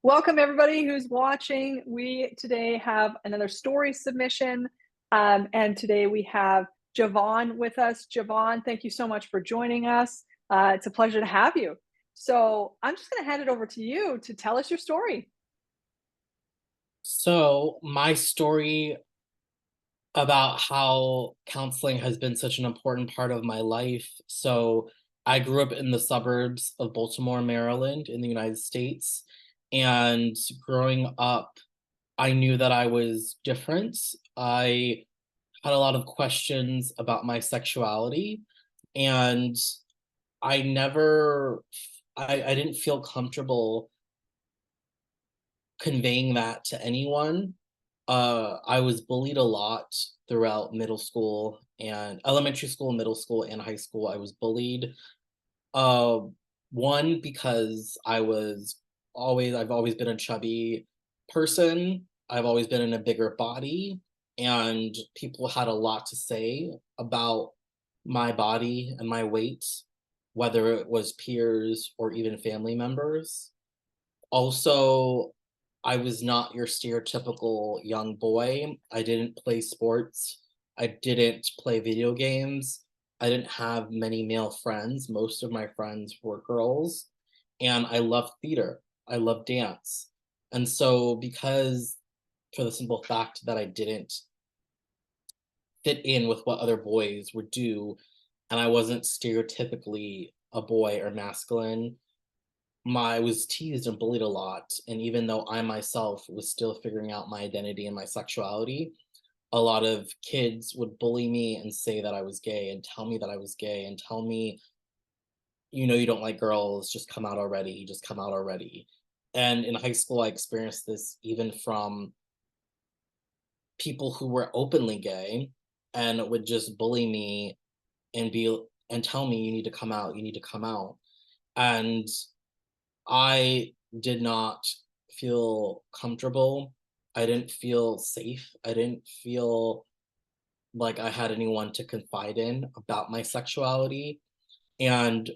Welcome everybody who's watching. We today have another story submission, and today we have Javon with us. Javon, thank you so much for joining us. It's a pleasure to have you. So I'm just going to hand it over to you to tell us your story. So, my story about how counseling has been such an important part of my life. So, I grew up in the suburbs of Baltimore, Maryland, in the United States. And growing up, I knew that I was different. I had a lot of questions about my sexuality. And I never, I didn't feel comfortable conveying that to anyone. I was bullied a lot throughout middle school and elementary school, middle school, and high school. I was bullied. Uh, One, because I've always been a chubby person. I've always been in a bigger body, and people had a lot to say about my body and my weight, whether it was peers or even family members. Also, I was not your stereotypical young boy. I didn't play sports. I didn't play video games. I didn't have many male friends. Most of my friends were girls. And I loved theater. I loved dance. And so, because for the simple fact that I didn't fit in with what other boys would do, and I wasn't stereotypically a boy or masculine, my I was teased and bullied a lot, and even though I myself was still figuring out my identity and my sexuality, a lot of kids would bully me and say that I was gay and tell me that I was gay and tell me, you don't like girls, just come out already, just come out already. And in high school, I experienced this even from people who were openly gay and would just bully me and be and tell me you need to come out, you need to come out. And I did not feel comfortable. I didn't feel safe. I didn't feel like I had anyone to confide in about my sexuality. And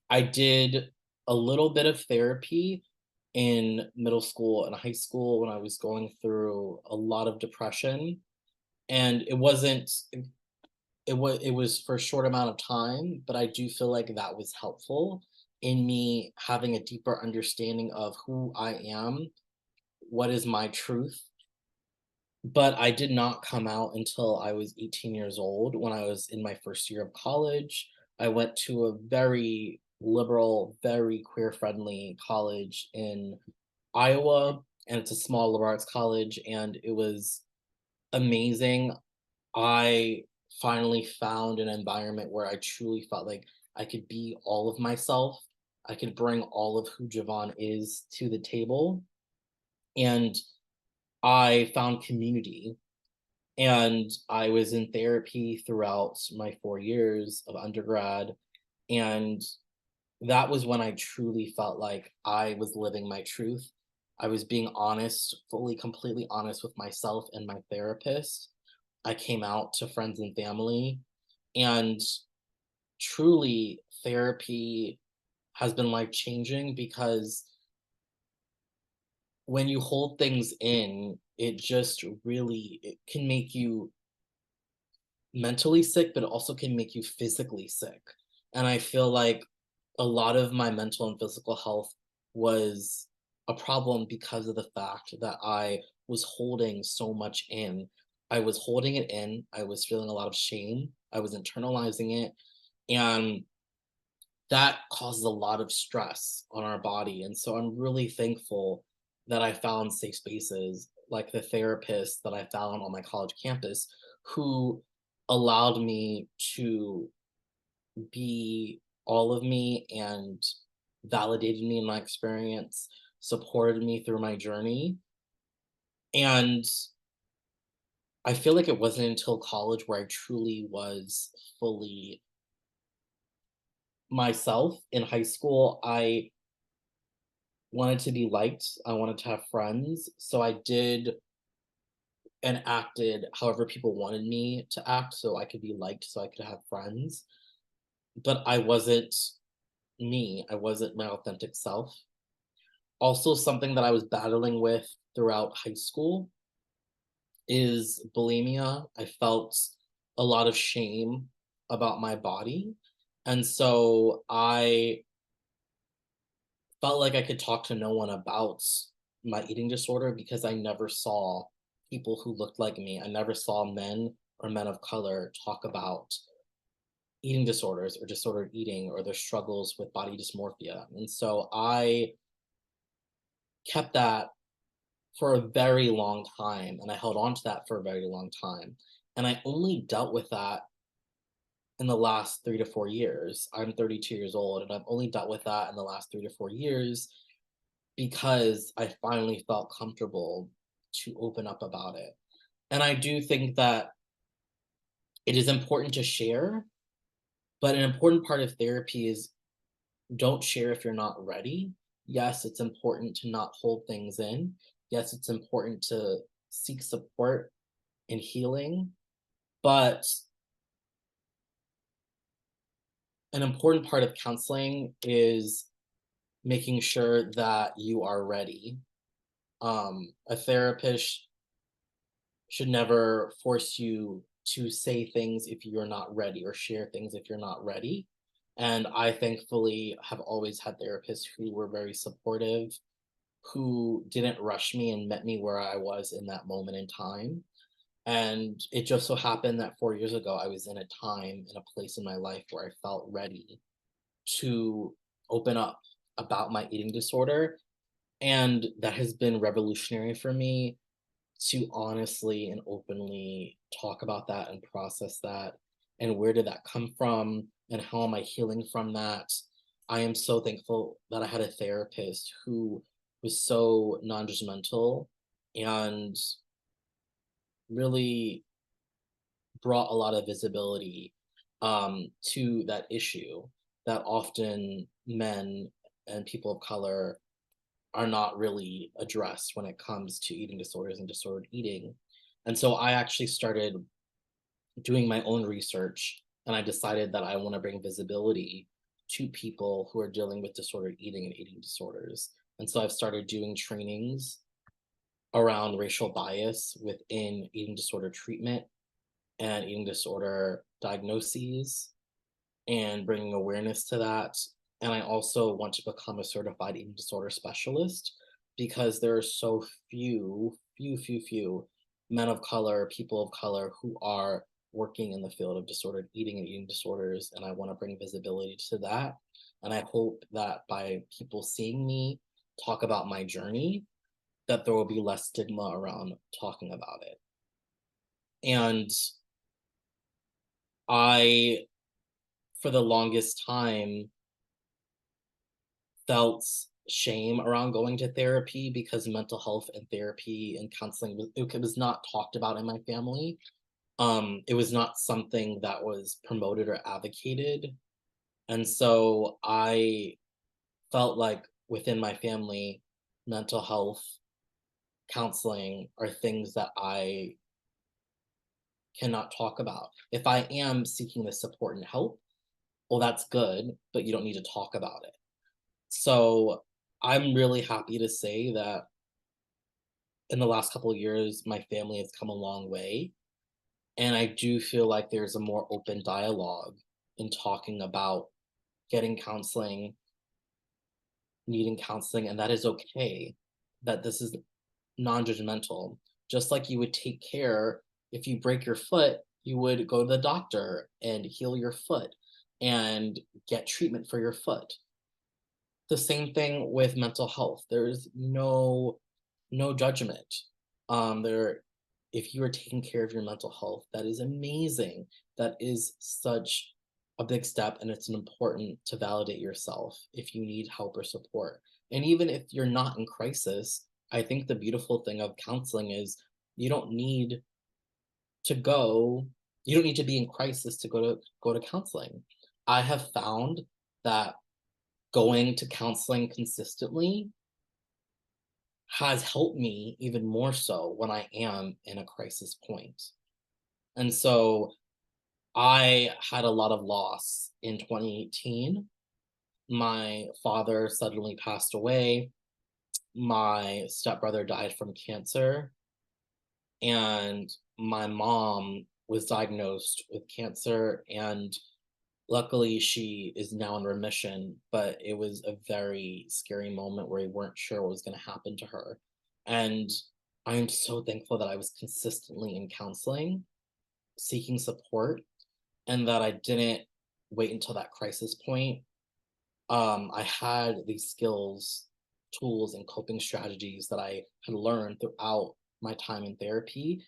I did a little bit of therapy in middle school and high school when I was going through a lot of depression. And it was for a short amount of time, but I do feel like that was helpful in me having a deeper understanding of who I am, what is my truth. But I did not come out until I was 18 years old when I was in my first year of college. I went to a very liberal, very queer friendly college in Iowa, and it's a small liberal arts college, and it was amazing. I finally found an environment where I truly felt like I could be all of myself. I could bring all of who Javon is to the table. And I found community. And I was in therapy throughout my 4 years of undergrad. And that was when I truly felt like I was living my truth. I was being honest, fully, completely honest with myself and my therapist. I came out to friends and family, and truly, therapy has been life changing because when you hold things in, it just really it can make you mentally sick, but it also can make you physically sick. And I feel like a lot of my mental and physical health was a problem because of the fact that I was holding so much in. I was holding it in. I was feeling a lot of shame. I was internalizing it. And that causes a lot of stress on our body. And so I'm really thankful that I found safe spaces like the therapist that I found on my college campus who allowed me to be all of me and validated me in my experience, supported me through my journey. And I feel like it wasn't until college where I truly was fully myself. In high school, I wanted to be liked, I wanted to have friends. So I did and acted however people wanted me to act so I could be liked, so I could have friends. But I wasn't me, I wasn't my authentic self. Also, something that I was battling with throughout high school is bulimia. I felt a lot of shame about my body. And so I felt like I could talk to no one about my eating disorder because I never saw people who looked like me. I never saw men or men of color talk about eating disorders or disordered eating or their struggles with body dysmorphia. And so I kept that for a very long time and I held on to that for a very long time. And I only dealt with that in the last 3 to 4 years. I'm 32 years old and I've only dealt with that in the last 3 to 4 years because I finally felt comfortable to open up about it. And I do think that it is important to share, but an important part of therapy is don't share if you're not ready. Yes, it's important to not hold things in. Yes, it's important to seek support and healing, but an important part of counseling is making sure that you are ready. A therapist should never force you to say things if you're not ready or share things if you're not ready. And I thankfully have always had therapists who were very supportive, who didn't rush me and met me where I was in that moment in time. And it just so happened that 4 years ago, I was in a time in a place in my life where I felt ready to open up about my eating disorder. And that has been revolutionary for me to honestly and openly talk about that and process that. And where did that come from? And how am I healing from that? I am so thankful that I had a therapist who was so non judgmental and really brought a lot of visibility to that issue that often men and people of color are not really addressed when it comes to eating disorders and disordered eating. And so I actually started doing my own research and I decided that I want to bring visibility to people who are dealing with disordered eating and eating disorders. And so I've started doing trainings around racial bias within eating disorder treatment and eating disorder diagnoses and bringing awareness to that. And I also want to become a certified eating disorder specialist because there are so few men of color, people of color who are working in the field of disordered eating and eating disorders. And I want to bring visibility to that. And I hope that by people seeing me talk about my journey, that there will be less stigma around talking about it. And I, for the longest time, felt shame around going to therapy because mental health and therapy and counseling it was not talked about in my family. It was not something that was promoted or advocated. And so I felt like within my family, mental health, counseling are things that I cannot talk about. If I am seeking the support and help, well, that's good, but you don't need to talk about it. So I'm really happy to say that in the last couple of years, my family has come a long way. And I do feel like there's a more open dialogue in talking about getting counseling, needing counseling, and that is okay. That this is non judgmental. Just like you would take care if you break your foot, you would go to the doctor and heal your foot and get treatment for your foot. The same thing with mental health. There's no judgment. There if you are taking care of your mental health, that is amazing. That is such a big step and it's important to validate yourself if you need help or support. And even if you're not in crisis, I think the beautiful thing of counseling is you don't need to go you don't need to be in crisis to go to counseling. I have found that going to counseling consistently has helped me even more so when I am in a crisis point. And so I had a lot of loss in 2018. My father suddenly passed away, my stepbrother died from cancer, and my mom was diagnosed with cancer, and luckily she is now in remission, but it was a very scary moment where we weren't sure what was going to happen to her. And I am so thankful that I was consistently in counseling, seeking support, and that I didn't wait until that crisis point. I had these skills, tools, and coping strategies that I had learned throughout my time in therapy.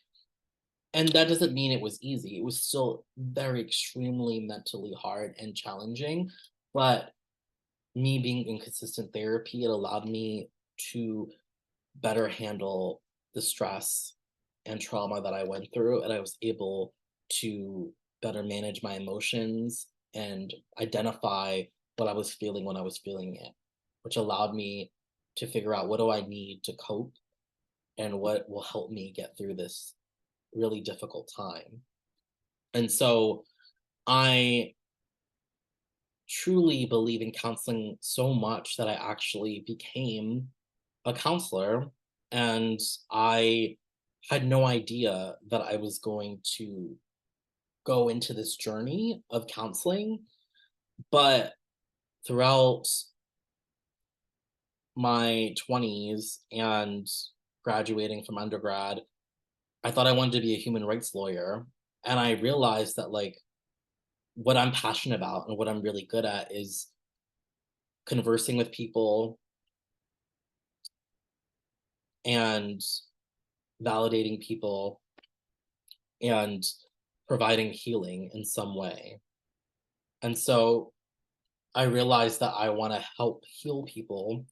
And that doesn't mean it was easy. It was still very extremely mentally hard and challenging. But me being in consistent therapy, it allowed me to better handle the stress and trauma that I went through. And I was able to better manage my emotions and identify what I was feeling when I was feeling it, which allowed me to figure out what do I need to cope and what will help me get through this really difficult time. And so I truly believe in counseling so much that I actually became a counselor. And I had no idea that I was going to go into this journey of counseling. But throughout my 20s and graduating from undergrad, I thought I wanted to be a human rights lawyer. And I realized that, like, what I'm passionate about and what I'm really good at is conversing with people and validating people and providing healing in some way. And so I realized that I want to help heal people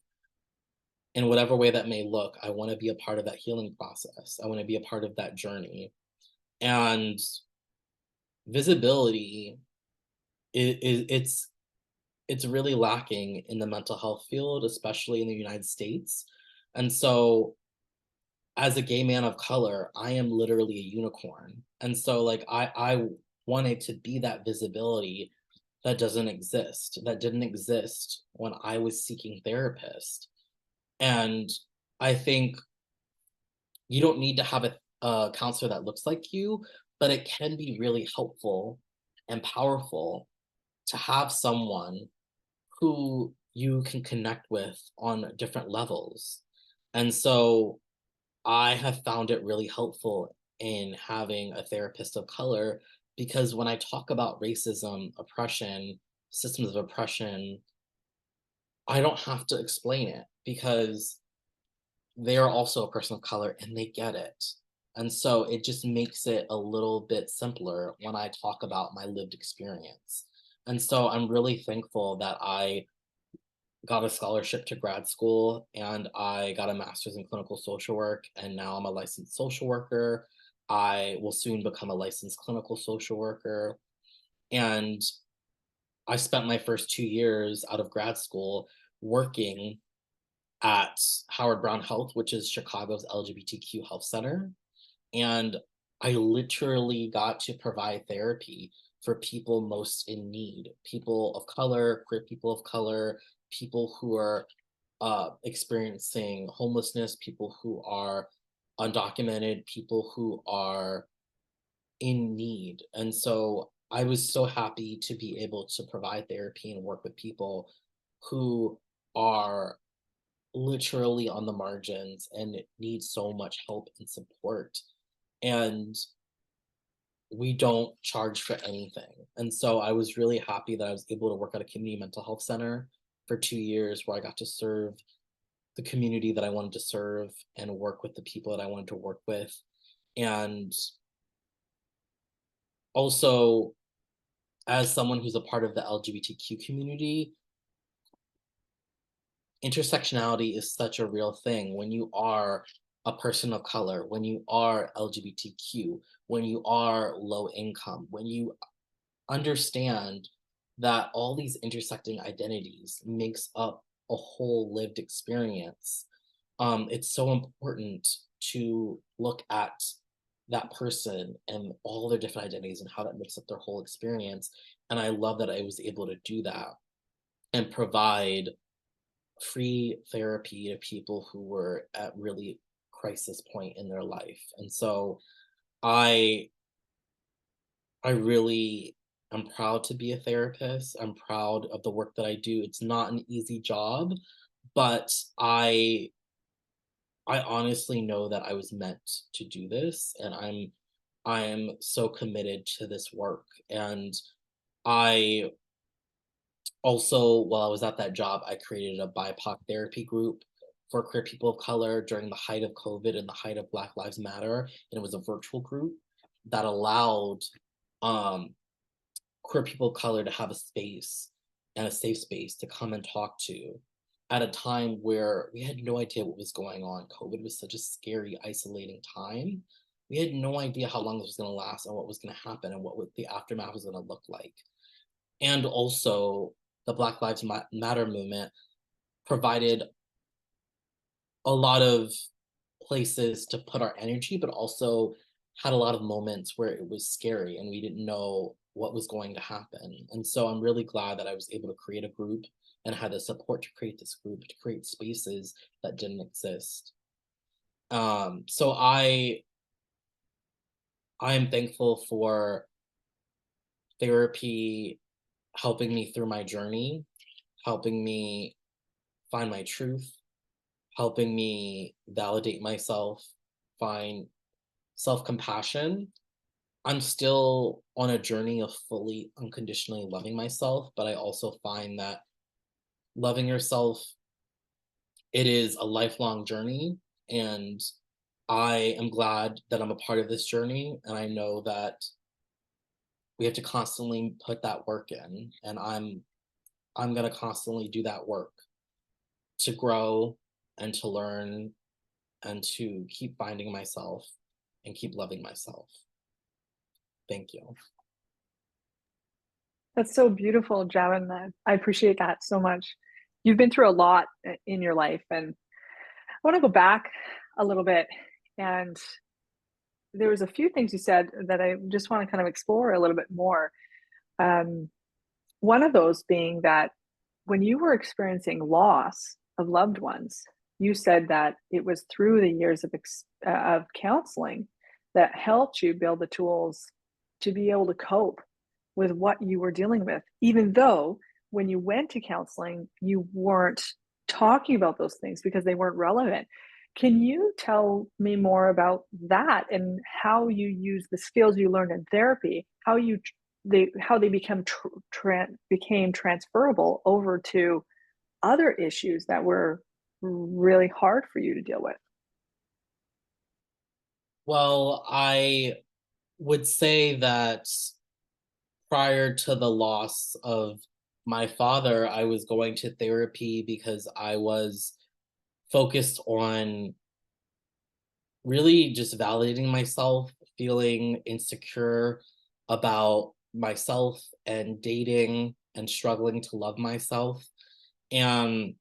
in whatever way that may look. I want to be a part of that healing process. I want to be a part of that journey. And visibility it's really lacking in the mental health field, especially in the United States. And so as a gay man of color, I am literally a unicorn. And so, like, I wanted to be that visibility that doesn't exist, that didn't exist when I was seeking therapist. And I think you don't need to have a counselor that looks like you, but it can be really helpful and powerful to have someone who you can connect with on different levels. And so I have found it really helpful in having a therapist of color, because when I talk about racism, oppression, systems of oppression, I don't have to explain it because they are also a person of color and they get it. And so it just makes it a little bit simpler when I talk about my lived experience. And so I'm really thankful that I got a scholarship to grad school and I got a master's in clinical social work, and now I'm a licensed social worker. I will soon become a licensed clinical social worker. And I spent my first 2 years out of grad school working at Howard Brown Health, which is Chicago's LGBTQ health center. And I literally got to provide therapy for people most in need, people of color, queer people of color, people who are experiencing homelessness, people who are undocumented, people who are in need. And so I was so happy to be able to provide therapy and work with people who are literally on the margins and need so much help and support. And we don't charge for anything. And so I was really happy that I was able to work at a community mental health center for 2 years, where I got to serve the community that I wanted to serve and work with the people that I wanted to work with. And also, as someone who's a part of the LGBTQ community, intersectionality is such a real thing when you are a person of color, when you are LGBTQ, when you are low income, when you understand that all these intersecting identities makes up a whole lived experience. It's so important to look at that person and all their different identities and how that makes up their whole experience. And I love that I was able to do that and provide free therapy to people who were at really crisis point in their life. And so I I really am proud to be a therapist. I'm proud of the work that I do. It's not an easy job, but I honestly know that I was meant to do this, and I am so committed to this work. And I also, while I was at that job, I created a BIPOC therapy group for queer people of color during the height of COVID and the height of Black Lives Matter. And it was a virtual group that allowed um, queer people of color to have a space and a safe space to come and talk to at a time where we had no idea what was going on. COVID was such a scary, isolating time. We had no idea how long this was going to last and what was going to happen and the aftermath was going to look like. And also, the Black Lives Matter movement provided a lot of places to put our energy, but also had a lot of moments where it was scary and we didn't know what was going to happen. And so I'm really glad that I was able to create a group and had the support to create this group, to create spaces that didn't exist. So I am thankful for therapy helping me through my journey, helping me find my truth, helping me validate myself, find self compassion. I'm still on a journey of fully unconditionally loving myself, but I also find that loving yourself, it is a lifelong journey. And I am glad that I'm a part of this journey. And I know that we have to constantly put that work in. And I'm gonna constantly do that work to grow and to learn and to keep finding myself and keep loving myself. Thank you. That's so beautiful, Javon. I appreciate that so much. You've been through a lot in your life, and I want to go back a little bit. And there was a few things you said that I just want to kind of explore a little bit more. Um, One of those being that when you were experiencing loss of loved ones, you said that it was through the years of counseling that helped you build the tools to be able to cope with what you were dealing with, even though when you went to counseling, you weren't talking about those things because they weren't relevant. Can you tell me more about that and how you use the skills you learned in therapy, how they became transferable over to other issues that were really hard for you to deal with? Well, I would say that prior to the loss of my father, I was going to therapy because I was focused on really just validating myself, feeling insecure about myself and dating and struggling to love myself. And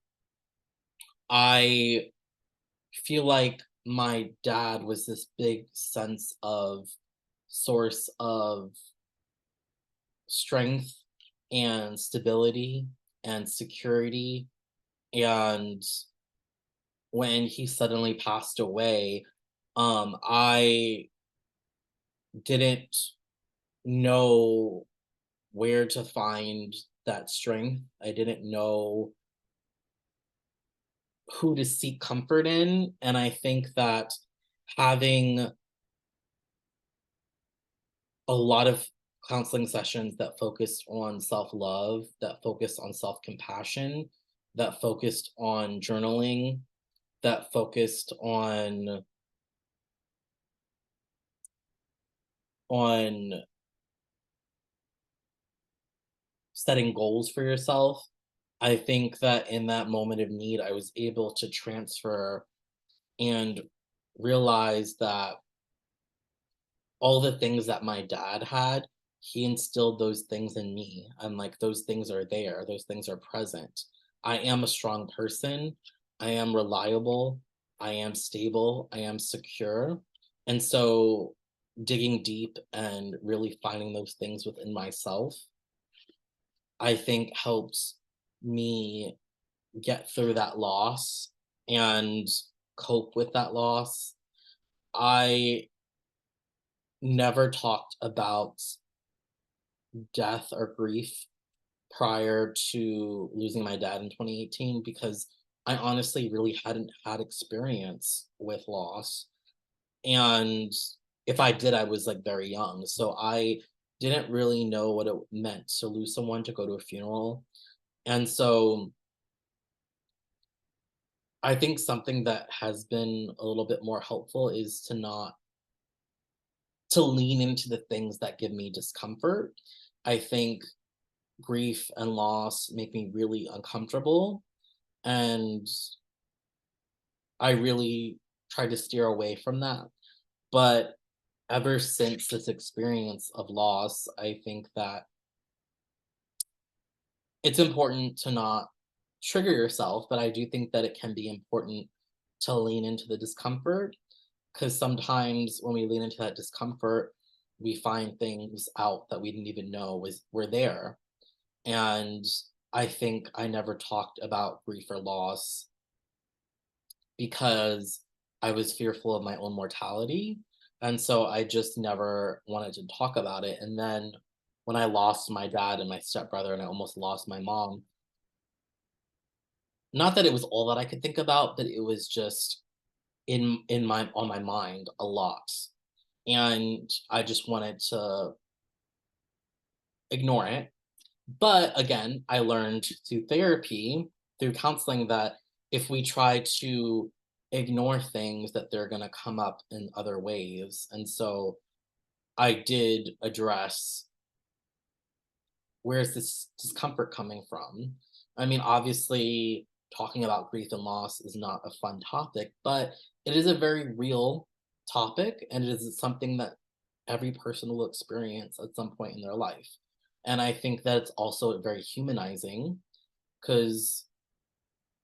I feel like my dad was this big sense of source of strength and stability and security. And when he suddenly passed away, I didn't know where to find that strength. I didn't know who to seek comfort in. And I think that having a lot of counseling sessions that focused on self love, that focused on self compassion, that focused on journaling, that focused on setting goals for yourself. I think that in that moment of need, I was able to transfer and realize that all the things that my dad had, he instilled those things in me. I'm like, those things are there, those things are present. I am a strong person. I am reliable. I am stable. I am secure. And so digging deep and really finding those things within myself, I think helps me get through that loss and cope with that loss. I never talked about death or grief prior to losing my dad in 2018 because I honestly really hadn't had experience with loss. And if I did, I was like very young. So I didn't really know what it meant to lose someone, to go to a funeral. And so I think something that has been a little bit more helpful is to lean into the things that give me discomfort. I think grief and loss make me really uncomfortable, and I really try to steer away from that. But ever since this experience of loss, I think that it's important to not trigger yourself, but I do think that it can be important to lean into the discomfort because sometimes when we lean into that discomfort, we find things out that we didn't even know was were there. And I think I never talked about grief or loss because I was fearful of my own mortality. And so I just never wanted to talk about it. And then when I lost my dad and my stepbrother and I almost lost my mom, not that it was all that I could think about, but it was just in my on my mind a lot. And I just wanted to ignore it. But again, I learned through therapy, through counseling, that if we try to ignore things, that they're going to come up in other ways. And so I did address, where's this discomfort coming from? I mean, obviously, talking about grief and loss is not a fun topic, but it is a very real topic, and it is something that every person will experience at some point in their life. And I think that it's also very humanizing because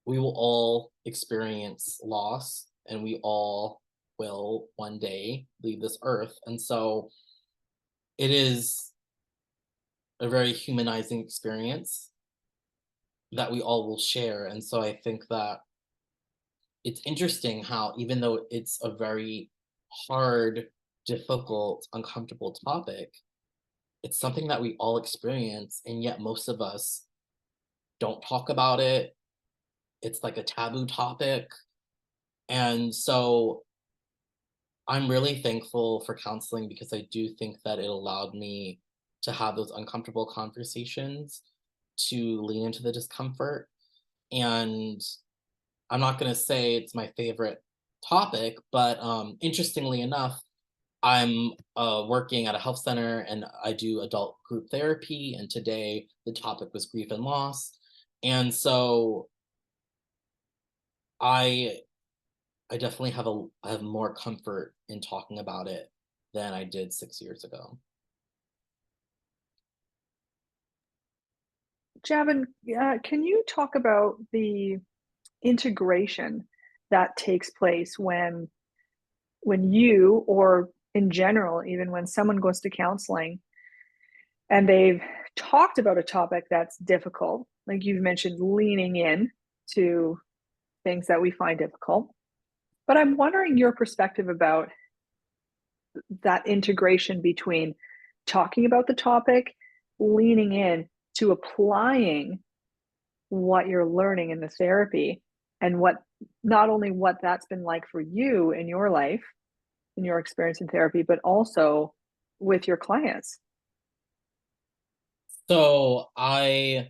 we will all experience loss and we all will one day leave this earth. And so it is a very humanizing experience that we all will share. And so I think that it's interesting how, even though it's a very hard, difficult, uncomfortable topic, it's something that we all experience. And yet, most of us don't talk about it. It's like a taboo topic. And so I'm really thankful for counseling because I do think that it allowed me to have those uncomfortable conversations, to lean into the discomfort. And I'm not going to say it's my favorite topic, but interestingly enough, I'm working at a health center and I do adult group therapy. And today the topic was grief and loss. And so I I definitely I have more comfort in talking about it than I did 6 years ago. Javon, can you talk about the integration that takes place when you, or in general, even when someone goes to counseling and they've talked about a topic that's difficult, like you've mentioned, leaning in to things that we find difficult. But I'm wondering your perspective about that integration between talking about the topic, leaning in to applying what you're learning in the therapy, and what, not only what that's been like for you in your life, in your experience in therapy, but also with your clients. So I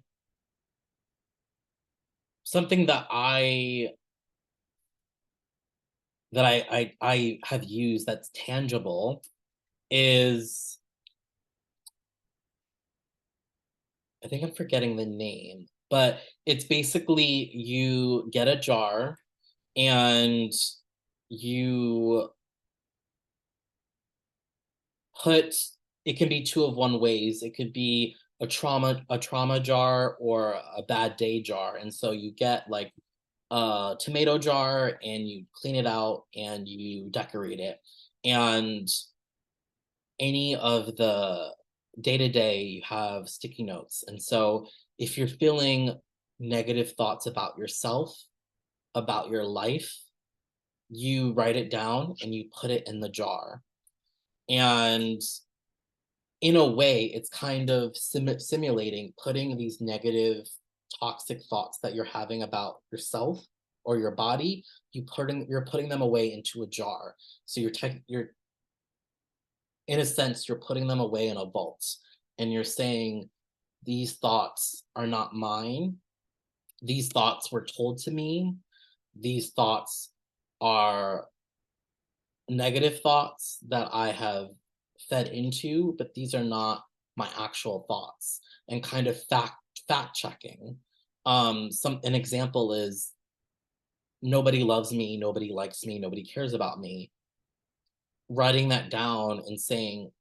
something that I have used that's tangible is, I think I'm forgetting the name, but it's basically you get a jar and you put, it can be two of one ways. It could be a trauma jar or a bad day jar. And so you get like a tomato jar and you clean it out and you decorate it. And any of the day to day, you have sticky notes. And so if you're feeling negative thoughts about yourself, about your life, you write it down and you put it in the jar. And in a way, it's kind of simulating putting these negative, toxic thoughts that you're having about yourself or your body. You're putting them away into a jar. So you're in a sense you're putting them away in a vault, and you're saying these thoughts are not mine. These thoughts were told to me. These thoughts are negative thoughts that I have fed into, but these are not my actual thoughts. And kind of fact checking. Some An example is nobody loves me, nobody likes me, nobody cares about me. Writing that down and saying,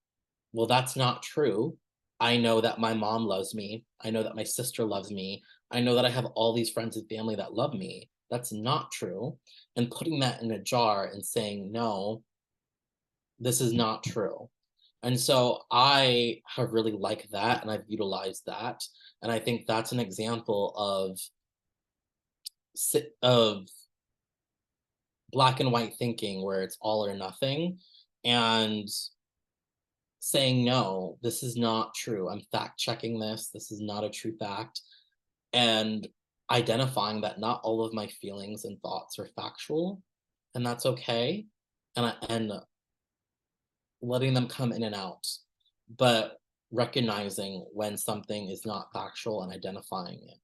well, that's not true. I know that my mom loves me. I know that my sister loves me. I know that I have all these friends and family that love me. That's not true. And putting that in a jar and saying, no, this is not true. And so I have really liked that and I've utilized that. And I think that's an example of of black and white thinking where it's all or nothing, and saying no, this is not true. I'm fact checking this. This is not a true fact. And identifying that not all of my feelings and thoughts are factual, and that's okay. And letting them come in and out, but recognizing when something is not factual and identifying it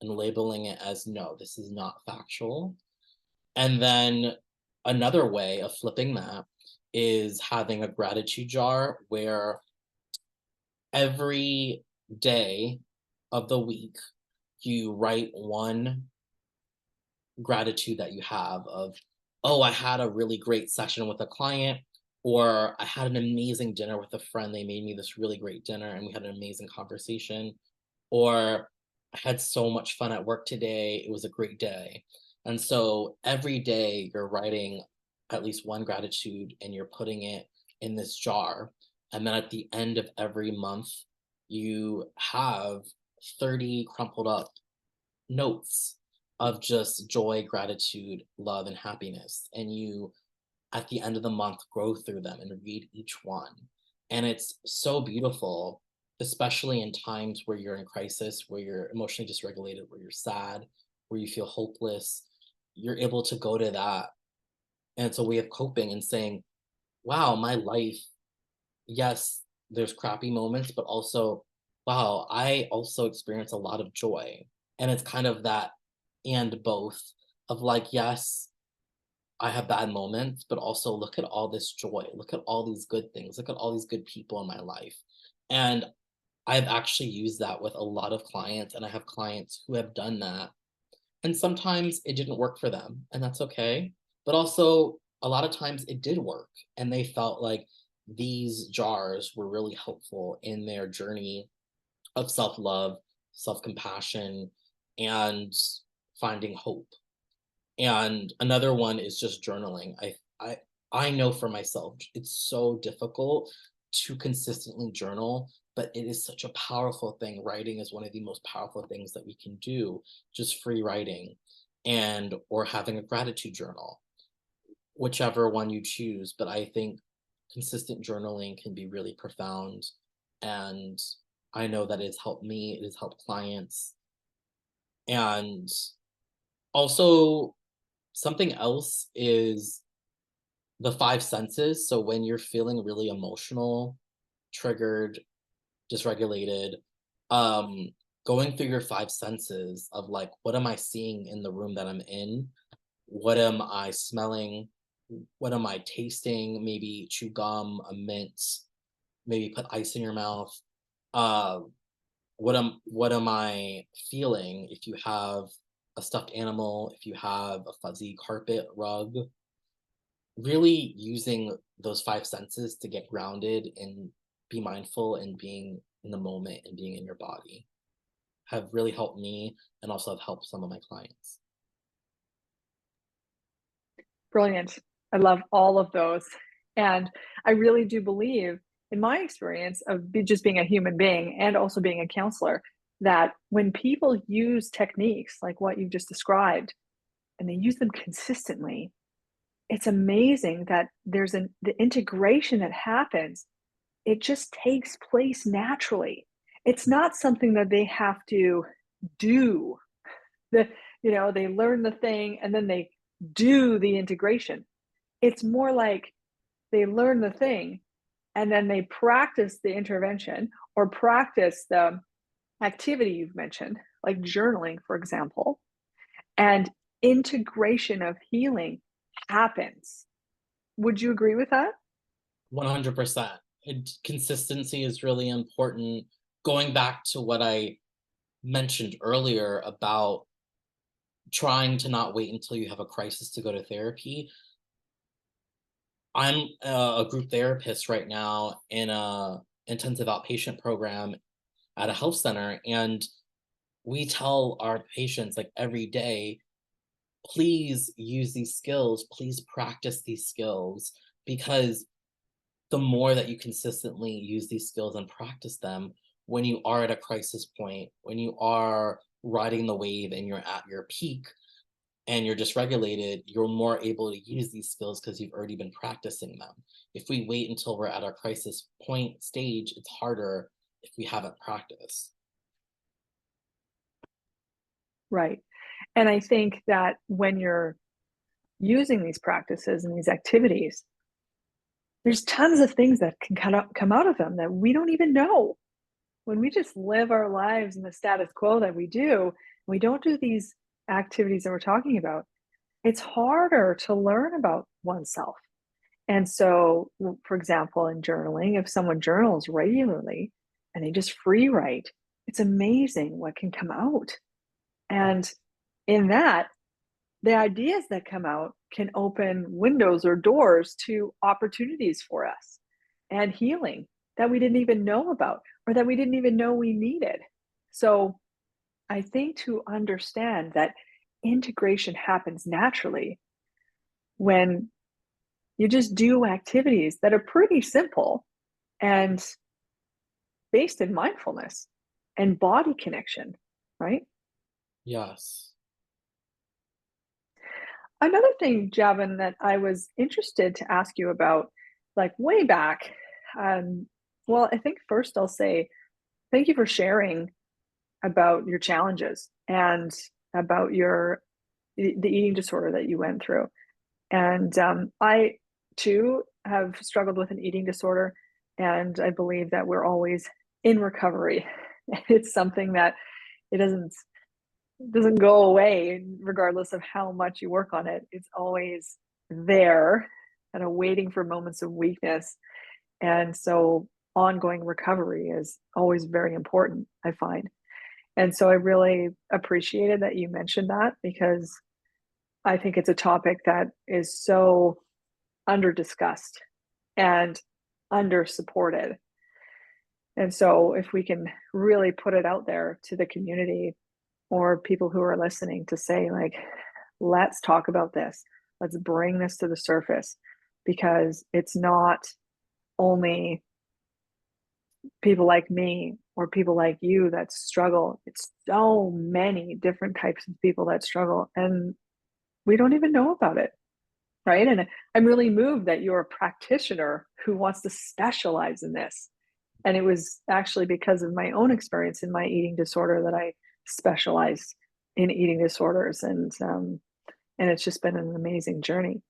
and labeling it as no, this is not factual. And then another way of flipping that is having a gratitude jar where every day of the week you write one gratitude that you have of, oh, I had a really great session with a client, or I had an amazing dinner with a friend. They made me this really great dinner and we had an amazing conversation. Or I had so much fun at work today. It was a great day. And so every day you're writing at least one gratitude and you're putting it in this jar. And then at the end of every month, you have 30 crumpled up notes of just joy, gratitude, love, and happiness. And you, at the end of the month, go through them and read each one. And it's so beautiful, especially in times where you're in crisis, where you're emotionally dysregulated, where you're sad, where you feel hopeless. You're able to go to that. And it's a way of coping and saying, wow, my life, yes, there's crappy moments, but also, wow, I also experience a lot of joy. And it's kind of that and both of like, yes, I have bad moments, but also look at all this joy. Look at all these good things. Look at all these good people in my life. And I've actually used that with a lot of clients, and I have clients who have done that. And sometimes it didn't work for them, and that's okay. But also, a lot of times it did work, and they felt like these jars were really helpful in their journey of self love, self compassion, and finding hope. And another one is just journaling. I know for myself, it's so difficult to consistently journal, but it is such a powerful thing. Writing is one of the most powerful things that we can do, just free writing and or having a gratitude journal, whichever one you choose. But I think consistent journaling can be really profound. And I know that it's helped me, it has helped clients. And also, something else is the 5 senses. So when you're feeling really emotional, triggered, dysregulated, um, going through your 5 senses of like, what am I seeing in the room that I'm in? What am I smelling? What am I tasting? Maybe chew gum, a mint, maybe put ice in your mouth. Uh, what am I feeling? If you have a stuffed animal, if you have a fuzzy carpet rug, really using those 5 senses to get grounded and be mindful and being in the moment and being in your body have really helped me, and also have helped some of my clients. Brilliant. I love all of those. And I really do believe, in my experience of just being a human being and also being a counselor, that when people use techniques like what you've just described and they use them consistently, it's amazing that the integration that happens, it just takes place naturally. It's not something that they have to do. The, they learn the thing and then they do the integration. It's more like they learn the thing and then they practice the intervention or practice the activity you've mentioned, like journaling, for example, and integration of healing happens. Would you agree with that? 100%. Consistency is really important. Going back to what I mentioned earlier about trying to not wait until you have a crisis to go to therapy. I'm a group therapist right now in a intensive outpatient program at a health center, and we tell our patients like every day, please use these skills, please practice these skills, because the more that you consistently use these skills and practice them, when you are at a crisis point, when you are riding the wave and you're at your peak and you're dysregulated, you're more able to use these skills because you've already been practicing them. If we wait until we're at our crisis point stage, it's harder if we haven't practiced. Right. And I think that when you're using these practices and these activities, there's tons of things that can come out of them that we don't even know. When we just live our lives in the status quo that we don't do these activities that we're talking about, it's harder to learn about oneself. And so, for example, in journaling, if someone journals regularly and they just free write, it's amazing what can come out. And in that, the ideas that come out can open windows or doors to opportunities for us and healing that we didn't even know about or that we didn't even know we needed. So I think to understand that integration happens naturally when you just do activities that are pretty simple and based in mindfulness and body connection, right? Yes. Another thing, Javon, that I was interested to ask you about, like way back, well, I think first I'll say thank you for sharing about your challenges and about the eating disorder that you went through. And I too have struggled with an eating disorder, and I believe that we're always in recovery. It's something that it doesn't go away regardless of how much you work on it. It's always there, kind of waiting for moments of weakness. And so ongoing recovery is always very important, I find. And so I really appreciated that you mentioned that because I think it's a topic that is so under discussed and under supported. And so if we can really put it out there to the community or people who are listening to say, like, let's talk about this, let's bring this to the surface, because it's not only people like me or people like you that struggle, it's so many different types of people that struggle and we don't even know about it. Right. And I'm really moved that you're a practitioner who wants to specialize in this. And it was actually because of my own experience in my eating disorder that I specialized in eating disorders. And it's just been an amazing journey.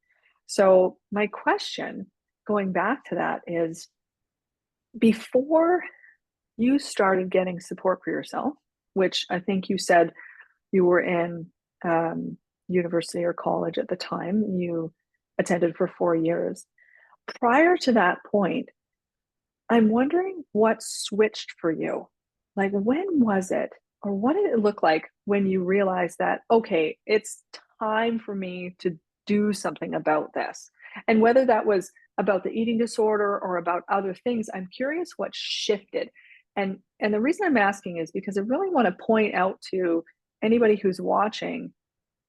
So, my question going back to that is, before you started getting support for yourself, which I think you said you were in university or college at the time, you attended for 4 years. Prior to that point, I'm wondering what switched for you. Like, when was it, or what did it look like when you realized that, okay, it's time for me to do something about this? And whether that was about the eating disorder or about other things, I'm curious what shifted. And the reason I'm asking is because I really want to point out to anybody who's watching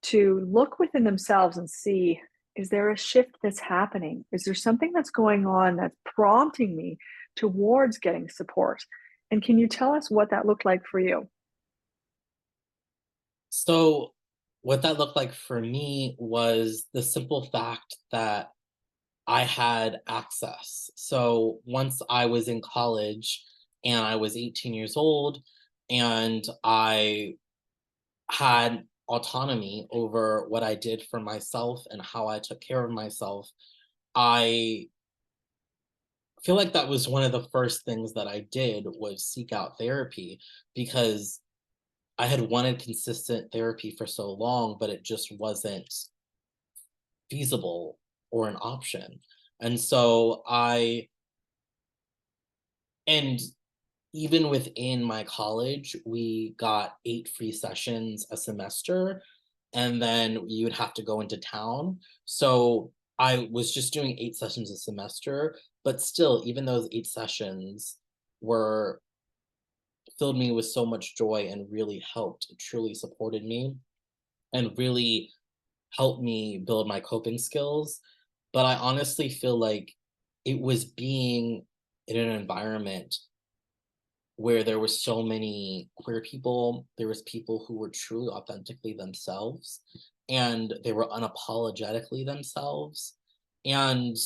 to look within themselves and see, is there a shift that's happening? Is there something that's going on that's prompting me towards getting support? And can you tell us what that looked like for you? So, what that looked like for me was the simple fact that I had access. So, once I was in college and I was 18 years old and I had autonomy over what I did for myself and how I took care of myself, I feel like that was one of the first things that I did was seek out therapy because I had wanted consistent therapy for so long, but it just wasn't feasible or an option. And so and even within my college, we got 8 free sessions a semester, and then you would have to go into town. So I was just doing 8 sessions a semester, but still, even those 8 sessions were filled me with so much joy and really helped, it truly supported me and really helped me build my coping skills. But I honestly feel like it was being in an environment where there were so many queer people, there was people who were truly authentically themselves, and they were unapologetically themselves. And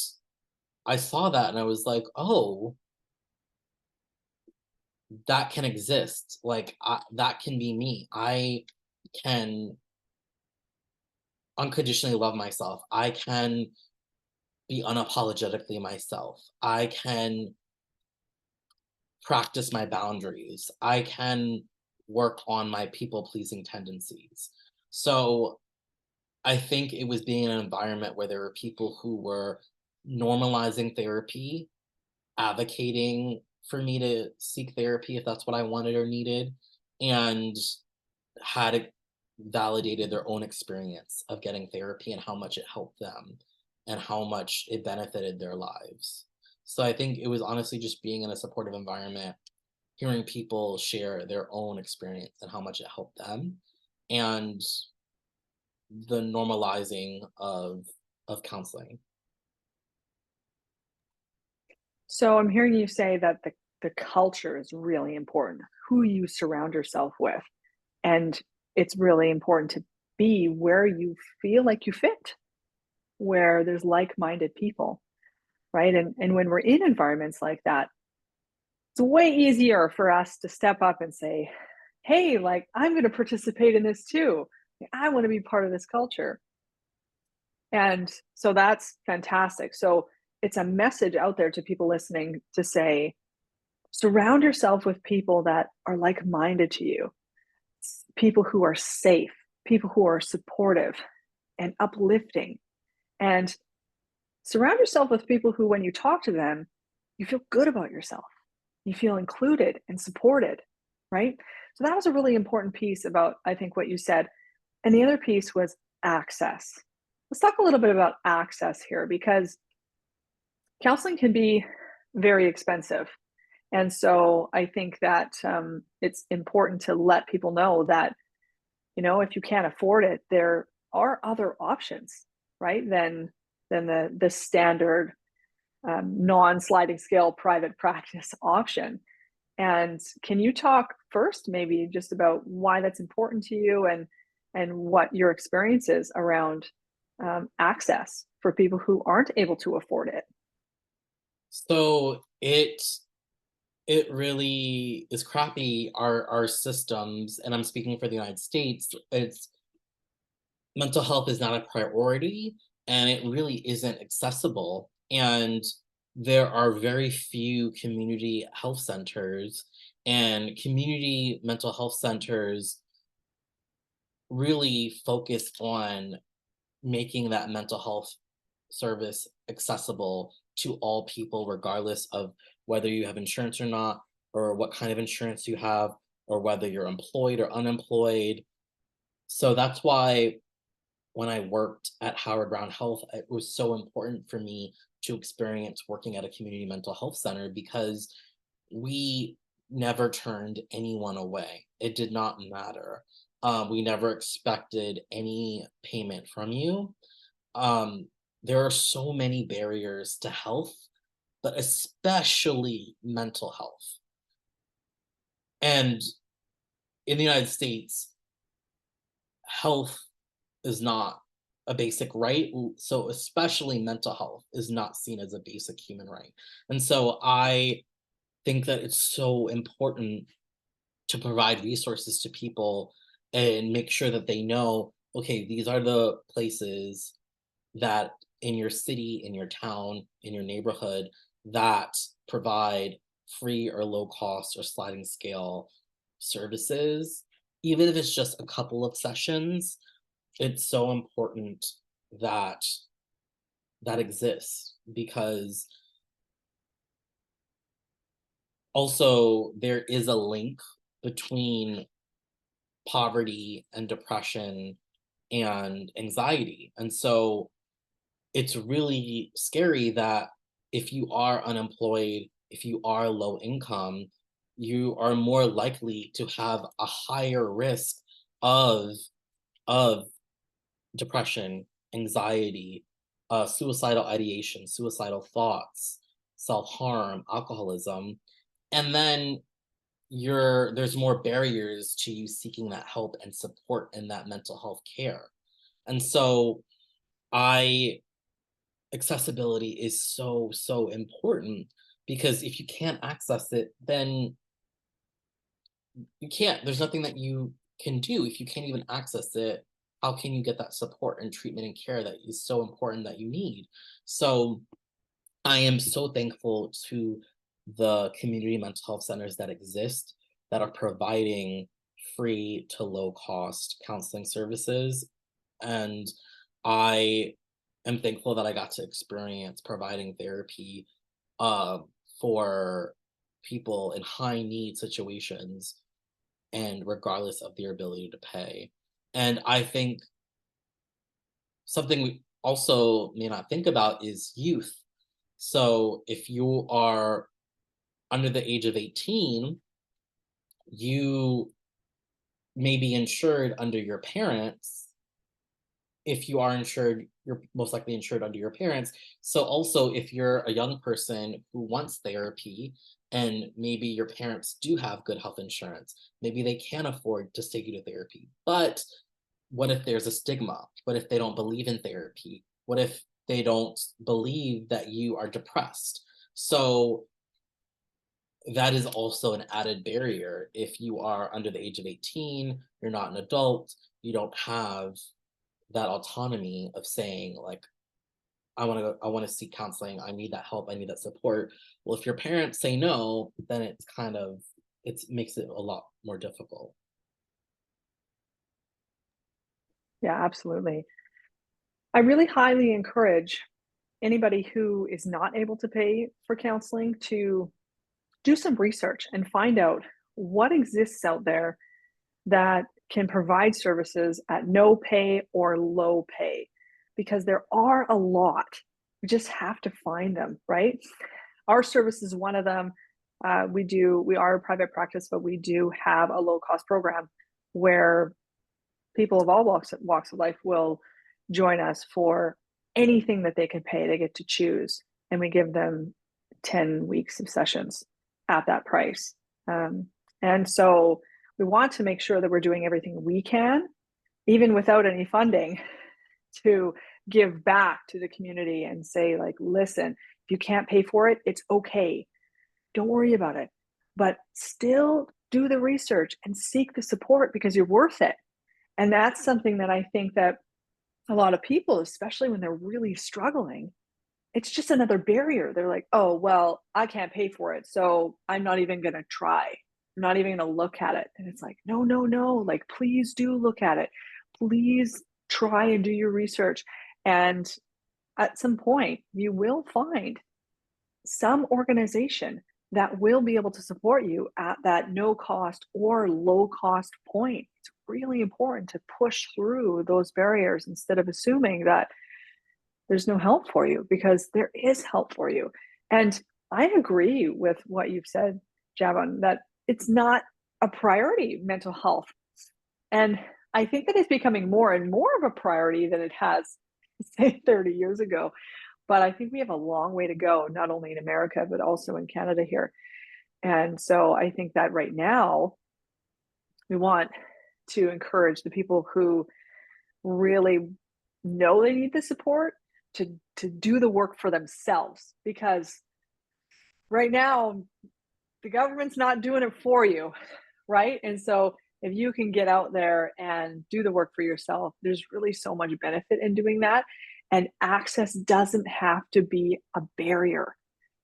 I saw that and I was like, "Oh, that can exist. Like that can be me. I can unconditionally love myself. I can be unapologetically myself. I can practice my boundaries. I can work on my people pleasing tendencies." So I think it was being in an environment where there were people who were normalizing therapy, advocating for me to seek therapy if that's what I wanted or needed, and had validated their own experience of getting therapy and how much it helped them and how much it benefited their lives. So I think it was honestly just being in a supportive environment, hearing people share their own experience and how much it helped them, and the normalizing of counseling. So I'm hearing you say that the culture is really important, who you surround yourself with. And it's really important to be where you feel like you fit, where there's like-minded people, right? And when we're in environments like that, it's way easier for us to step up and say, "Hey, like I'm going to participate in this too. Like, I want to be part of this culture." And so that's fantastic. So it's a message out there to people listening to say, surround yourself with people that are like-minded to you, people who are safe, people who are supportive and uplifting. And surround yourself with people who, when you talk to them, you feel good about yourself. You feel included and supported, right? So that was a really important piece about, I think, what you said. And the other piece was access. Let's talk a little bit about access here because counseling can be very expensive. And so I think that it's important to let people know that, if you can't afford it, there are other options, right? Than the standard non-sliding scale private practice option. And can you talk first, maybe just about why that's important to you and what your experience is around access for people who aren't able to afford it? So it really is crappy. Our systems, and I'm speaking for the United States, it's mental health is not a priority and it really isn't accessible. And there are very few community health centers, and community mental health centers really focus on making that mental health service accessible to all people, regardless of whether you have insurance or not, or what kind of insurance you have, or whether you're employed or unemployed. So that's why when I worked at Howard Brown Health, it was so important for me to experience working at a community mental health center because we never turned anyone away. It did not matter. We never expected any payment from you. um, there are so many barriers to health, but especially mental health. And in the United States, health is not a basic right. So especially mental health is not seen as a basic human right. And so I think that it's so important to provide resources to people and make sure that they know, okay, these are the places that in your city, in your town, in your neighborhood that provide free or low cost or sliding scale services. Even if it's just a couple of sessions, it's so important that that exists because also there is a link between poverty and depression and anxiety. And so it's really scary that if you are unemployed, if you are low income, you are more likely to have a higher risk of of depression, anxiety, suicidal ideation, suicidal thoughts, self-harm, alcoholism. And then there's more barriers to you seeking that help and support in that mental health care. And so I accessibility is so, so important because if you can't access it, then you can't, there's nothing that you can do. If you can't even access it, how can you get that support and treatment and care that is so important that you need? So I am so thankful to the community mental health centers that exist that are providing free to low cost counseling services. And I am thankful that I got to experience providing therapy uh, for people in high need situations and regardless of their ability to pay. And I think something we also may not think about is youth. So if you are under the age of 18, you may be insured under your parents. If you are insured, you're most likely insured under your parents. So also if you're a young person who wants therapy and maybe your parents do have good health insurance, maybe they can afford to take you to therapy. But what if there's a stigma? What if they don't believe in therapy? What if they don't believe that you are depressed? So that is also an added barrier. If you are under the age of 18, you're not an adult, you don't have that autonomy of saying, like, I want to seek counseling, I need that help, I need that support. Well, if your parents say no, then it's kind of it makes it a lot more difficult. Yeah, absolutely. I really highly encourage anybody who is not able to pay for counseling to do some research and find out what exists out there that can provide services at no pay or low pay, because there are a lot. We just have to find them, right? Our service is one of them. We are a private practice, but we do have a low cost program where people of all walks of life will join us for anything that they can pay. They get to choose, and we give them 10 weeks of sessions at that price. And so we want to make sure that we're doing everything we can, even without any funding, to give back to the community and say, like, listen, if you can't pay for it, it's okay. Don't worry about it. But still do the research and seek the support because you're worth it. And that's something that I think that a lot of people, especially when they're really struggling, it's just another barrier. They're like, "Oh, well, I can't pay for it, so I'm not even gonna try. I'm not even gonna look at it." And it's like, "No, no, no, like, please do look at it. Please try and do your research." And at some point, you will find some organization that will be able to support you at that no cost or low cost point. It's really important to push through those barriers instead of assuming that there's no help for you, because there is help for you. And I agree with what you've said, Javon, that it's not a priority, mental health. And I think that it's becoming more and more of a priority than it has, say, 30 years ago. But I think we have a long way to go, not only in America, but also in Canada here. And so I think that right now we want to encourage the people who really know they need the support to do the work for themselves, because right now the government's not doing it for you, right? And so if you can get out there and do the work for yourself, there's really so much benefit in doing that. And access doesn't have to be a barrier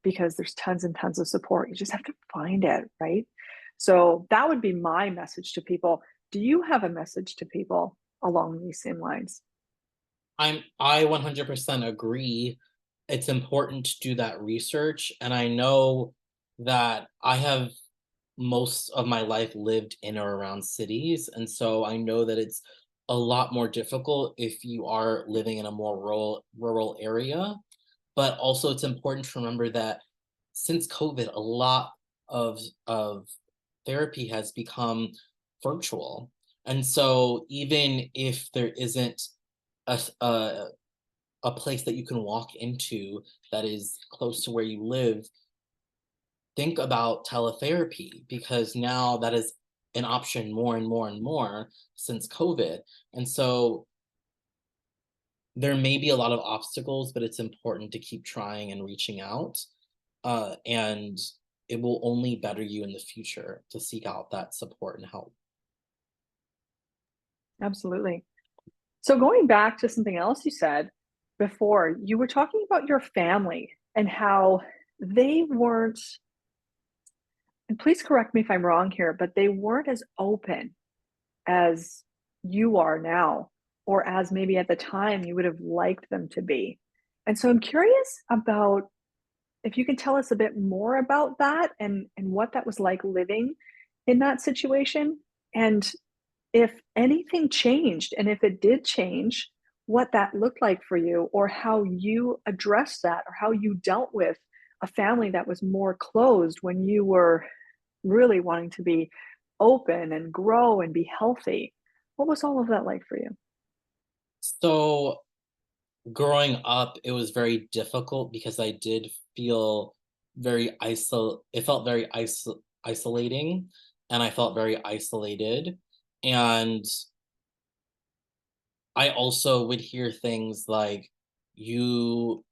because there's tons and tons of support. You just have to find it, right? So that would be my message to people. Do you have a message to people along these same lines? I 100% agree. It's important to do that research, and I know that I have most of my life lived in or around cities, and so I know that it's a lot more difficult if you are living in a more rural area. But also it's important to remember that since COVID, a lot of therapy has become virtual. And so even if there isn't a a place that you can walk into that is close to where you live, think about teletherapy, because now that is an option more and more and more since COVID. And so there may be a lot of obstacles, but it's important to keep trying and reaching out. And it will only better you in the future to seek out that support and help. Absolutely. So going back to something else you said before, you were talking about your family and how they weren't, and please correct me if I'm wrong here, but they weren't as open as you are now, or as maybe at the time you would have liked them to be. And so I'm curious about if you can tell us a bit more about that and what that was like living in that situation, and if anything changed, and if it did change, what that looked like for you, or how you addressed that, or how you dealt with a family that was more closed when you were really wanting to be open and grow and be healthy. What was all of that like for you? So growing up, it was very difficult because I did feel it felt very isolating, and I felt very isolated. And I also would hear things like, you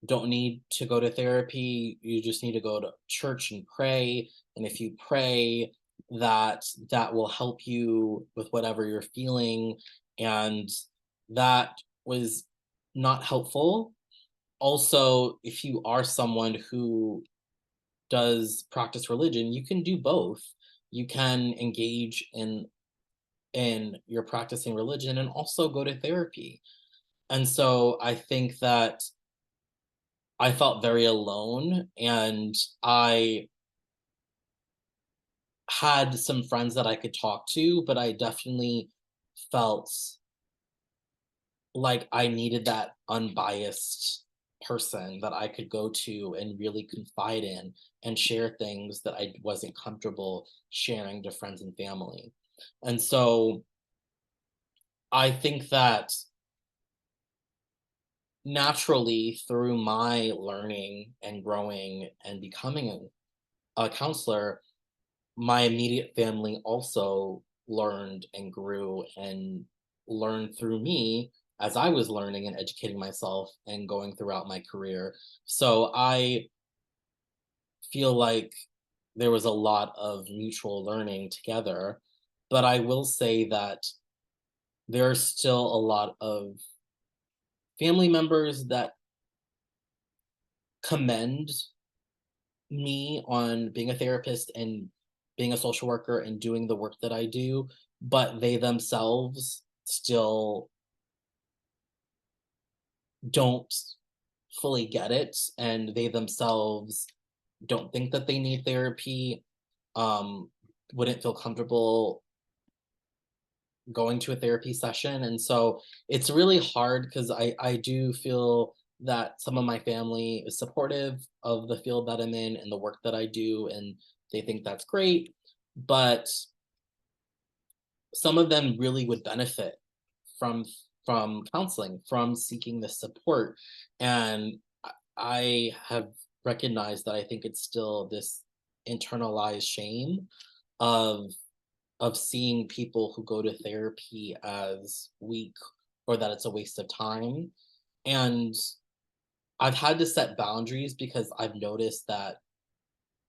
don't need to go to therapy, you just need to go to church and pray. And if you pray, that will help you with whatever you're feeling. And that was not helpful. Also, if you are someone who does practice religion, you can do both. You can engage in your practicing religion and also go to therapy. And so I think that I felt very alone, and I had some friends that I could talk to, but I definitely felt like I needed that unbiased person that I could go to and really confide in and share things that I wasn't comfortable sharing to friends and family. And so I think that naturally, through my learning and growing and becoming a counselor, my immediate family also learned and grew and learned through me as I was learning and educating myself and going throughout my career. So I feel like there was a lot of mutual learning together. But I will say that there's still a lot of family members that commend me on being a therapist and being a social worker and doing the work that I do, but they themselves still don't fully get it, and they themselves don't think that they need therapy, um, wouldn't feel comfortable going to a therapy session. And so it's really hard because I do feel that some of my family is supportive of the field that I'm in and the work that I do, and they think that's great. But some of them really would benefit from from counseling, from seeking the support. And I have recognized that I think it's still this internalized shame of seeing people who go to therapy as weak or that it's a waste of time. And I've had to set boundaries because I've noticed that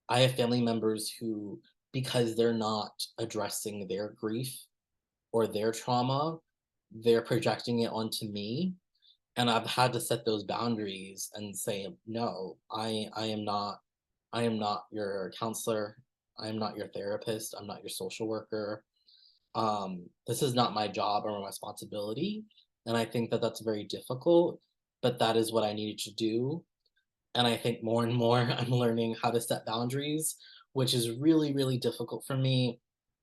I have family members who, because they're not addressing their grief or their trauma, they're projecting it onto me. And I've had to set those boundaries and say, no, I am not your counselor. I am not your therapist. I'm not your social worker. This is not my job or my responsibility. And I think that that's very difficult, but that is what I needed to do. And I think more and more I'm learning how to set boundaries, which is really, really difficult for me.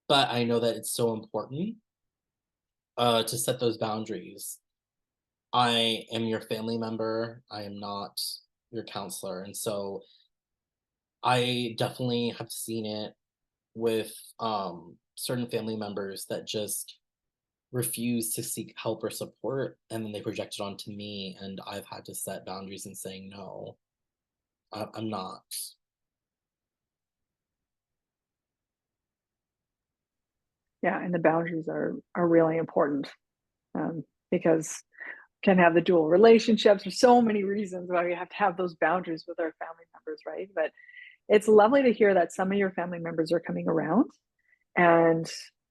But I know that it's so important to set those boundaries. I am your family member. I am not your counselor. And so I definitely have seen it with certain family members that just refuse to seek help or support, and then they project it onto me, and I've had to set boundaries and saying no, I'm not. Yeah, and the boundaries are really important, because can have the dual relationships. There's so many reasons why we have to have those boundaries with our family members, right? But it's lovely to hear that some of your family members are coming around, and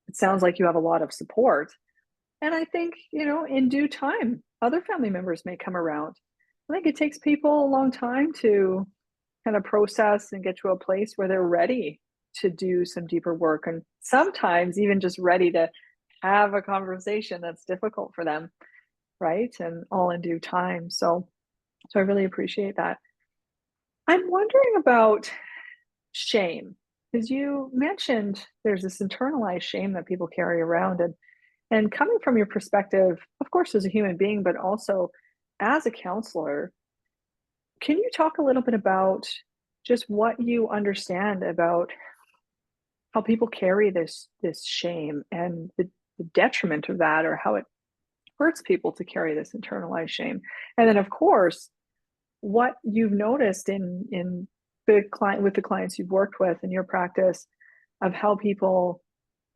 it sounds like you have a lot of support. And I think, in due time, other family members may come around. I think it takes people a long time to kind of process and get to a place where they're ready to do some deeper work, and sometimes even just ready to have a conversation that's difficult for them, right? And all in due time. So I really appreciate that. I'm wondering about shame, because you mentioned there's this internalized shame that people carry around, and coming from your perspective, of course, as a human being, but also as a counselor, can you talk a little bit about just what you understand about how people carry this shame and the detriment of that, or how it hurts people to carry this internalized shame? And then, of course, what you've noticed in the client with the clients you've worked with in your practice, of how people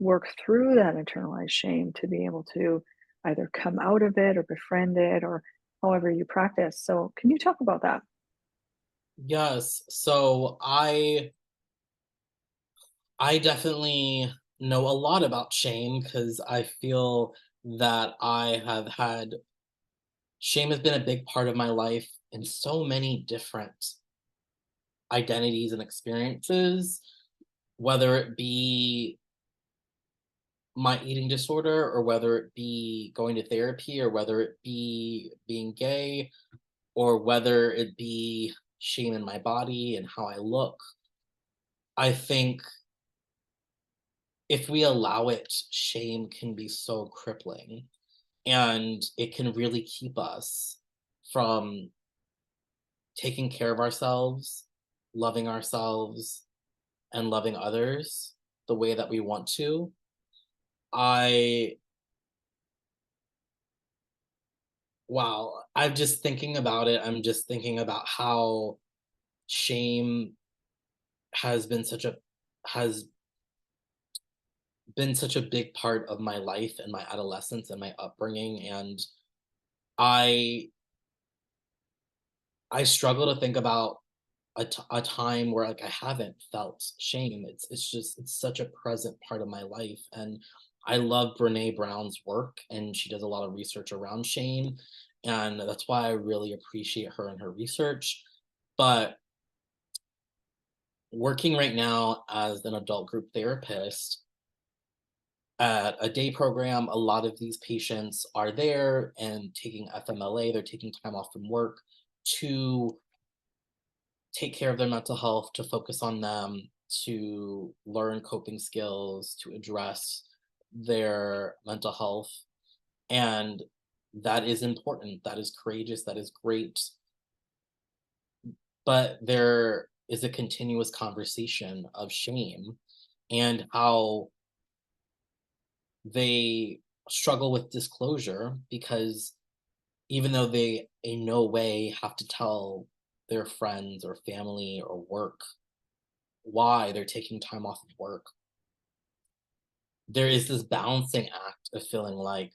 work through that internalized shame to be able to either come out of it or befriend it, or however you practice. So can you talk about that? Yes, so I definitely know a lot about shame because I feel that I have had shame has been a big part of my life in so many different identities and experiences, whether it be my eating disorder, or whether it be going to therapy, or whether it be being gay, or whether it be shame in my body and how I look. I think if we allow it, shame can be so crippling, and it can really keep us from taking care of ourselves, and loving others the way that we want to. I Wow, I'm just thinking about it. I'm just thinking about how shame has been such a has been such a big part of my life and my adolescence and my upbringing, and I I struggle to think about a time where like I haven't felt shame. It's such a present part of my life, and I love Brene Brown's work, and she does a lot of research around shame, and that's why I really appreciate her and her research. But working right now as an adult group therapist at a day program, a lot of these patients are there and taking FMLA, they're taking time off from work to take care of their mental health, to focus on them, to learn coping skills, to address their mental health. And that is important. That is courageous. That is great. But there is a continuous conversation of shame and how they struggle with disclosure, because even though they in no way have to tell their friends or family or work why they're taking time off of work, there is this balancing act of feeling like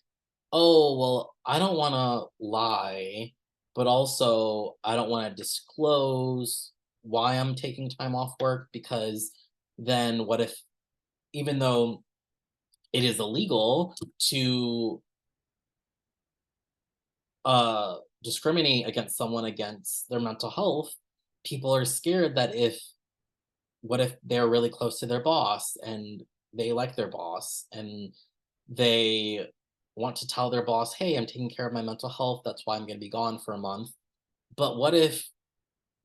oh, well, I don't want to lie, but also I don't want to disclose why I'm taking time off work because then what if, even though it is illegal to discriminate against someone against their mental health, people are scared that if what if they're really close to their boss and they like their boss and they want to tell their boss, hey, I'm taking care of my mental health. That's why I'm going to be gone for a month. But what if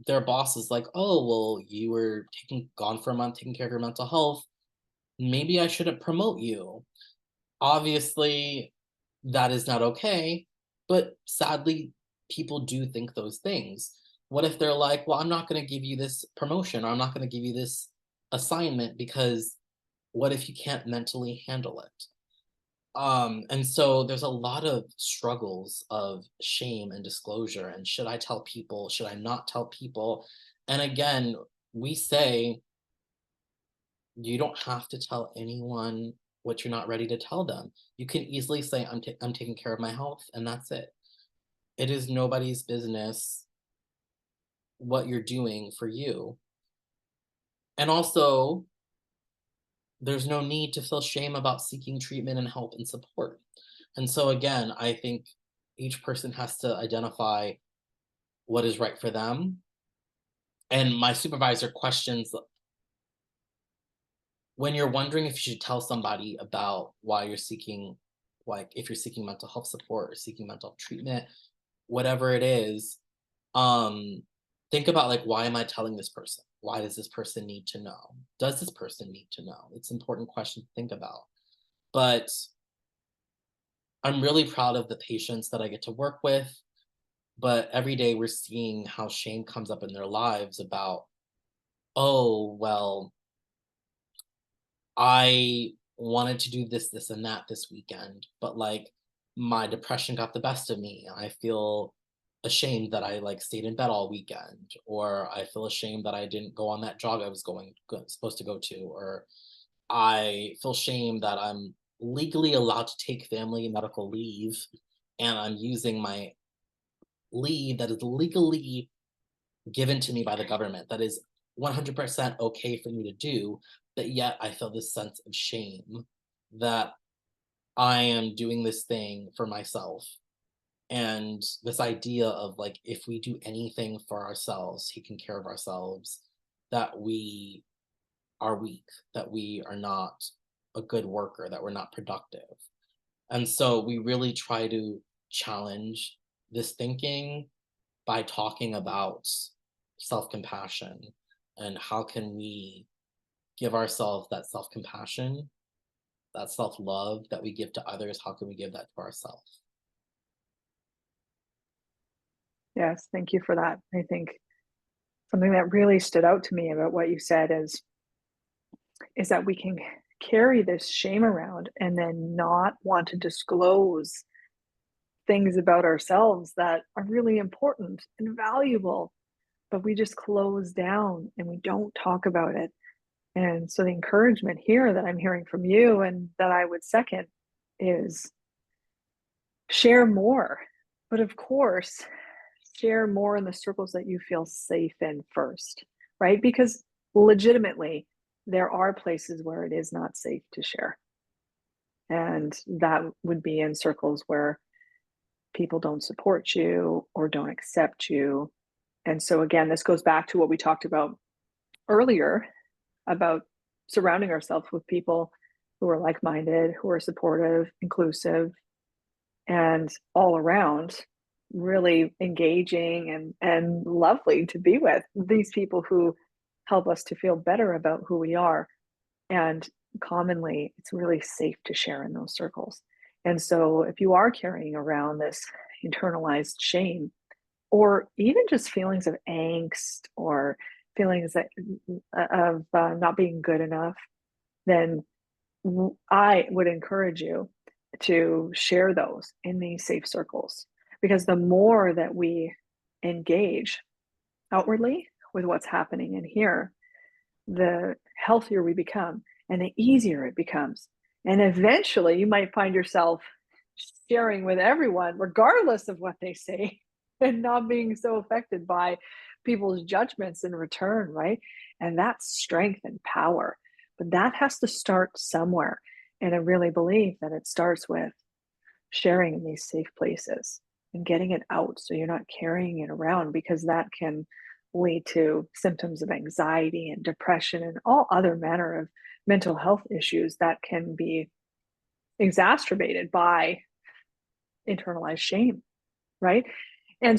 their boss is like, oh, well, you were taking gone for a month, taking care of your mental health. Maybe I shouldn't promote you. Obviously, that is not okay. But sadly, people do think those things. What if they're like, well, I'm not going to give you this promotion or I'm not going to give you this assignment because what if you can't mentally handle it? And so there's a lot of struggles of shame and disclosure. And should I tell people? Should I not tell people? And again, we say you don't have to tell anyone what you're not ready to tell them. You can easily say, I'm taking care of my health, and that's it. It is nobody's business what you're doing for you. And also, there's no need to feel shame about seeking treatment and help and support. And so, again, I think each person has to identify what is right for them. And my supervisor questions when you're wondering if you should tell somebody about why you're seeking, like if you're seeking mental health support or seeking mental health treatment, whatever it is, um, think about like, why am I telling this person? Why does this person need to know? Does this person need to know? It's an important question to think about. But I'm really proud of the patients that I get to work with. But every day we're seeing how shame comes up in their lives about, oh, well, I wanted to do this, this, and that this weekend, but like my depression got the best of me. I feel ashamed that I like stayed in bed all weekend, or I feel ashamed that I didn't go on that jog I was supposed to go to, or I feel shame that I'm legally allowed to take family medical leave and I'm using my leave that is legally given to me by the government that is 100% okay for me to do, but yet I feel this sense of shame that I am doing this thing for myself. And this idea of like, if we do anything for ourselves, taking care of ourselves, that we are weak, that we are not a good worker, that we're not productive. And so we really try to challenge this thinking by talking about self-compassion and how can we give ourselves that self-compassion, that self-love that we give to others, how can we give that to ourselves? Yes, thank you for that. I think something that really stood out to me about what you said is that we can carry this shame around and then not want to disclose things about ourselves that are really important and valuable, but we just close down and we don't talk about it. And so the encouragement here that I'm hearing from you and that I would second is share more. But of course, share more in the circles that you feel safe in first, right? Because legitimately, there are places where it is not safe to share. And that would be in circles where people don't support you or don't accept you. And so, again, this goes back to what we talked about earlier about surrounding ourselves with people who are like minded, who are supportive, inclusive, and all around really engaging and lovely to be with these people who help us to feel better about who we are. And commonly it's really safe to share in those circles. And so if you are carrying around this internalized shame or even just feelings of angst or feelings that of not being good enough, then I would encourage you to share those in these safe circles because the more that we engage outwardly with what's happening in here, the healthier we become and the easier it becomes. And eventually, you might find yourself sharing with everyone, regardless of what they say, and not being so affected by people's judgments in return, right? And that's strength and power. But that has to start somewhere. And I really believe that it starts with sharing in these safe places and getting it out so you're not carrying it around, because that can lead to symptoms of anxiety and depression and all other manner of mental health issues that can be exacerbated by internalized shame, right? And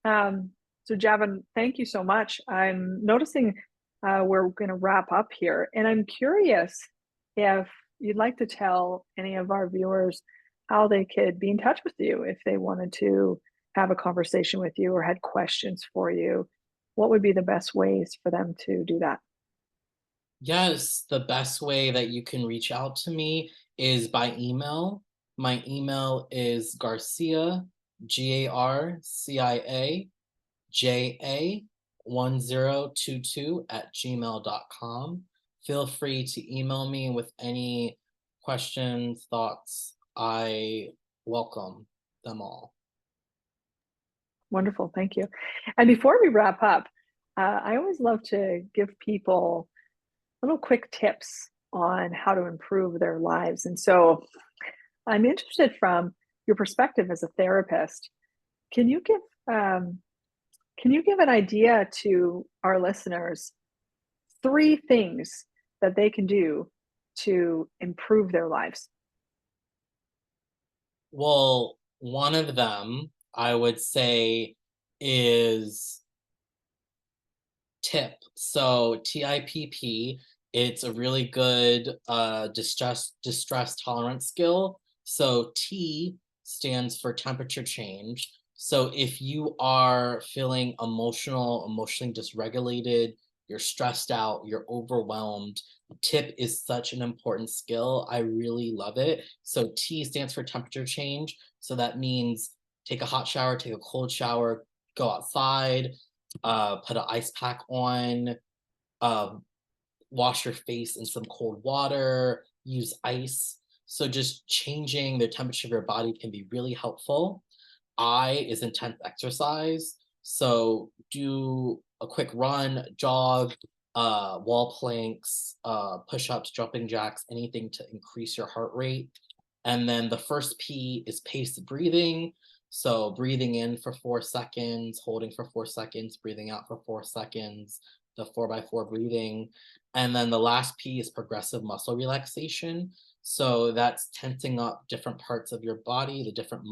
um, so Javon, thank you so much. I'm noticing we're going to wrap up here, and I'm curious if you'd like to tell any of our viewers how they could be in touch with you if they wanted to have a conversation with you or had questions for you. What would be the best ways for them to do that? Yes, the best way that you can reach out to me is by email. My email is Garcia, GarciaJA1022 at gmail.com. Feel free to email me with any questions, thoughts. I welcome them all. Wonderful, thank you. And before we wrap up, I always love to give people little quick tips on how to improve their lives. And so I'm interested from your perspective as a therapist. Can you give um, can you give an idea to our listeners three things that they can do to improve their lives? Well, one of them I would say is TIP. So TIPP, it's a really good distress tolerance skill. So T stands for temperature change. So if you are feeling emotionally dysregulated, you're stressed out, you're overwhelmed, tip is such an important skill. I really love it. So T stands for temperature change. So that means take a hot shower, take a cold shower, go outside, put an ice pack on, uh, wash your face in some cold water, use ice. So just changing the temperature of your body can be really helpful. I is intense exercise. So do a quick run, jog, wall planks, push-ups, jumping jacks, anything to increase your heart rate. And then the first P is paced breathing. So breathing in for 4 seconds, holding for 4 seconds, breathing out for 4 seconds, the 4x4 breathing. And then the last P is progressive muscle relaxation. So that's tensing up different parts of your body, the different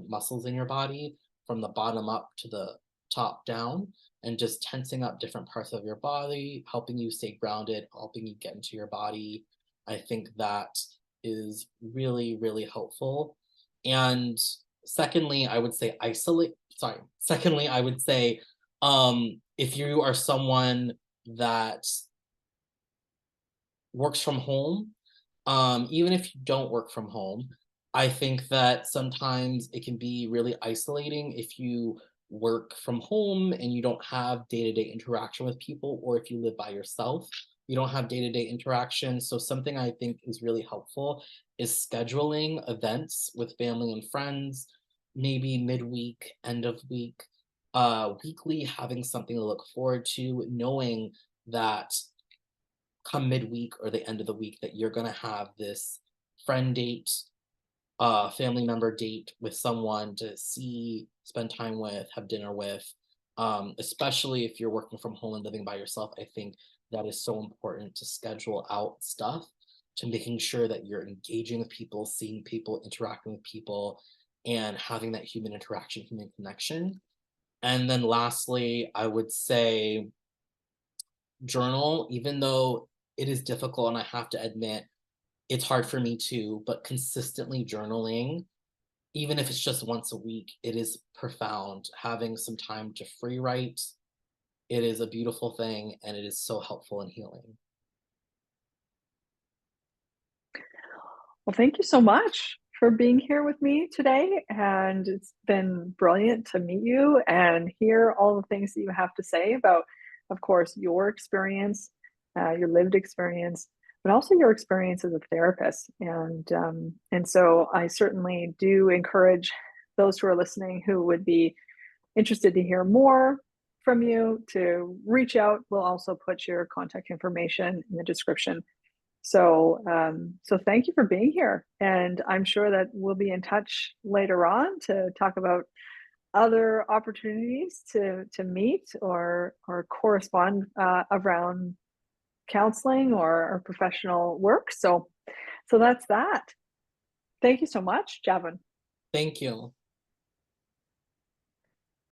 muscles in your body from the bottom up to the top down, and just tensing up different parts of your body, helping you stay grounded, helping you get into your body. I think that is really, really helpful. And secondly, I would say secondly, I would say if you are someone that works from home, even if you don't work from home, I think that sometimes it can be really isolating if you work from home and you don't have day-to-day interaction with people, or if you live by yourself, you don't have day-to-day interaction. So something I think is really helpful is scheduling events with family and friends, maybe midweek, end of week, weekly, having something to look forward to, knowing that come midweek or the end of the week that you're going to have this friend date, family member date with someone to see, spend time with, have dinner with. Especially if you're working from home and living by yourself, I think that is so important to schedule out stuff to making sure that you're engaging with people, seeing people, interacting with people, and having that human interaction, human connection. And then lastly, I would say journal, even though it is difficult and I have to admit it's hard for me too, but consistently journaling, even if it's just once a week, it is profound. Having some time to free write, it is a beautiful thing and it is so helpful and healing. Well, thank you so much for being here with me today. And it's been brilliant to meet you and hear all the things that you have to say about, of course, your experience, your lived experience, but also your experience as a therapist. And so I certainly do encourage those who are listening who would be interested to hear more from you to reach out. We'll also put your contact information in the description. So thank you for being here, and I'm sure that we'll be in touch later on to talk about other opportunities to meet or correspond around counseling or professional work. So that's that. Thank you so much, Javon. Thank you.